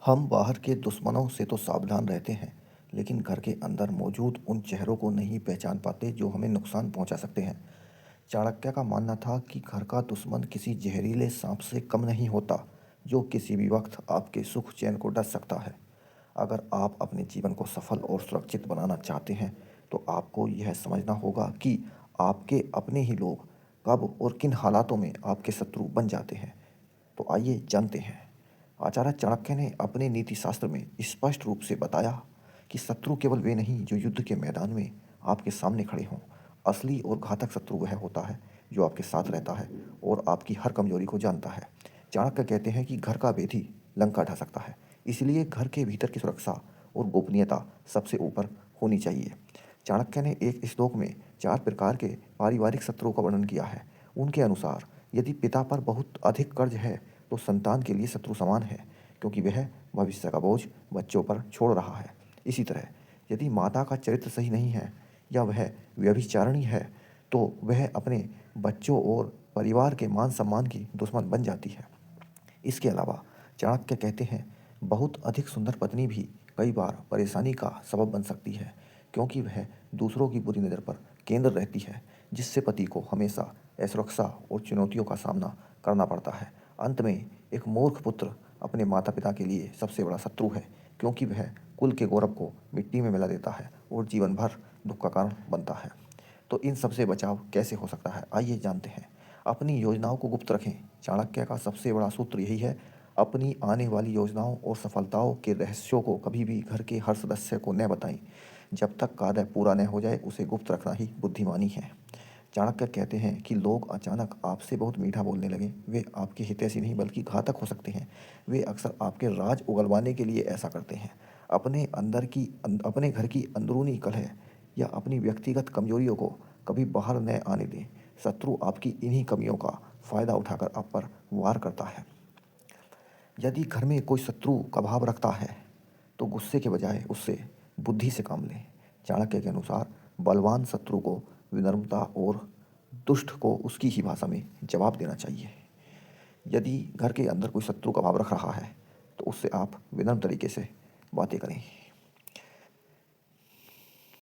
हम बाहर के दुश्मनों से तो सावधान रहते हैं, लेकिन घर के अंदर मौजूद उन चेहरों को नहीं पहचान पाते जो हमें नुकसान पहुंचा सकते हैं। चाणक्य का मानना था कि घर का दुश्मन किसी जहरीले सांप से कम नहीं होता, जो किसी भी वक्त आपके सुख चैन को डस सकता है। अगर आप अपने जीवन को सफल और सुरक्षित बनाना चाहते हैं, तो आपको यह समझना होगा कि आपके अपने ही लोग कब और किन हालातों में आपके शत्रु बन जाते हैं। तो आइए जानते हैं। आचार्य चाणक्य ने अपने नीति शास्त्र में स्पष्ट रूप से बताया कि शत्रु केवल वे नहीं जो युद्ध के मैदान में आपके सामने खड़े हों। असली और घातक शत्रु वह होता है जो आपके साथ रहता है और आपकी हर कमजोरी को जानता है। चाणक्य कहते हैं कि घर का भेदी लंका ढा सकता है, इसलिए घर के भीतर की सुरक्षा और गोपनीयता सबसे ऊपर होनी चाहिए। चाणक्य ने एक श्लोक में 4 प्रकार के पारिवारिक शत्रुओं का वर्णन किया है। उनके अनुसार यदि पिता पर बहुत अधिक कर्ज है, तो संतान के लिए शत्रु समान है, क्योंकि वह भविष्य का बोझ बच्चों पर छोड़ रहा है। इसी तरह यदि माता का चरित्र सही नहीं है या वह व्यभिचारिणी है, तो वह अपने बच्चों और परिवार के मान सम्मान की दुश्मन बन जाती है। इसके अलावा चाणक्य कहते हैं, बहुत अधिक सुंदर पत्नी भी कई बार परेशानी का सबब बन सकती है, क्योंकि वह दूसरों की बुरी नज़र पर केंद्र रहती है, जिससे पति को हमेशा असुरक्षा और चुनौतियों का सामना करना पड़ता है। अंत में एक मूर्ख पुत्र अपने माता पिता के लिए सबसे बड़ा शत्रु है, क्योंकि वह कुल के गौरव को मिट्टी में मिला देता है और जीवन भर दुख का कारण बनता है। तो इन सब से बचाव कैसे हो सकता है, आइए जानते हैं। अपनी योजनाओं को गुप्त रखें। चाणक्य का सबसे बड़ा सूत्र यही है, अपनी आने वाली योजनाओं और सफलताओं के रहस्यों को कभी भी घर के हर सदस्य को न बताएं। जब तक कार्य पूरा न हो जाए, उसे गुप्त रखना ही बुद्धिमानी है। चाणक्य कहते हैं कि लोग अचानक आपसे बहुत मीठा बोलने लगे, वे आपके हितैषी नहीं बल्कि घातक हो सकते हैं। वे अक्सर आपके राज उगलवाने के लिए ऐसा करते हैं। अपने घर की अंदरूनी कलह या अपनी व्यक्तिगत कमजोरियों को कभी बाहर न आने दें। शत्रु आपकी इन्हीं कमियों का फायदा उठाकर आप पर वार करता है। यदि घर में कोई शत्रु का भाव रखता है, तो गुस्से के बजाय उससे बुद्धि से काम लें। चाणक्य के अनुसार बलवान शत्रु को विनम्रता और दुष्ट को उसकी ही भाषा में जवाब देना चाहिए। यदि घर के अंदर कोई शत्रु का भाव रख रहा है, तो उससे आप विनम्र तरीके से बातें करें।